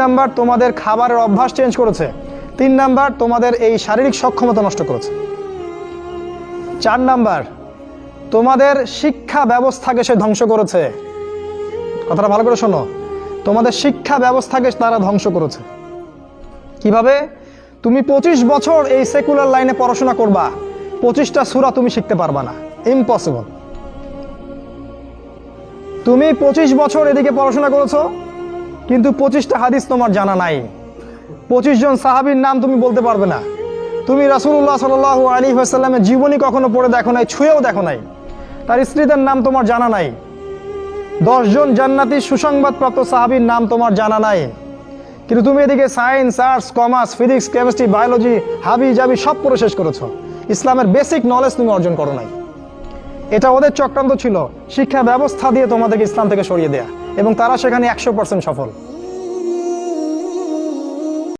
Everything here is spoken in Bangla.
নাম্বার তোমাদের খাবারের অভ্যাস চেঞ্জ করেছে। 3 নাম্বার তোমাদের এই শারীরিক সক্ষমতা নষ্ট করেছে। 4 নাম্বার তোমাদের শিক্ষা ব্যবস্থাকে সে ধ্বংস করেছে। কথাটা ভালো করে শোনো, তোমাদের শিক্ষা ব্যবস্থাকে তারা ধ্বংস করেছে। কিভাবে? তুমি 25 বছর এই সেকুলার লাইনে পড়াশোনা করবা, 25টা সূরা তুমি শিখতে পারবা না, ইম্পসিবল। তুমি 25 বছর এদিকে পড়াশোনা করেছো, কিন্তু 25টা হাদিস তোমার জানা নাই, 25 জন সাহাবীর নাম তুমি বলতে পারবে না। তুমি রাসূলুল্লাহ সাল্লাল্লাহু আলাইহি ওয়াসাল্লামের জীবনী কখনো পড়ে দেখো নাই, ছুঁয়েও দেখো নাই, তার স্ত্রীদের নাম তোমার জানা নাই, 10 জন জান্নাতি সুসংবাদপ্রাপ্ত সাহাবীর নাম তোমার জানা নাই। কিন্তু তুমি এদিকে science, arts, commerce, physics, chemistry, biology, হাবি জাবি সব পড়ে শেষ করেছো, ইসলামের বেসিক নলেজ তুমি অর্জন করো নাই। এটা ওদের চক্রান্ত ছিল, শিক্ষা ব্যবস্থা দিয়ে তোমাদেরকে ইসলাম থেকে সরিয়ে দেয়া, এবং তারা সেখানে 100% সফল।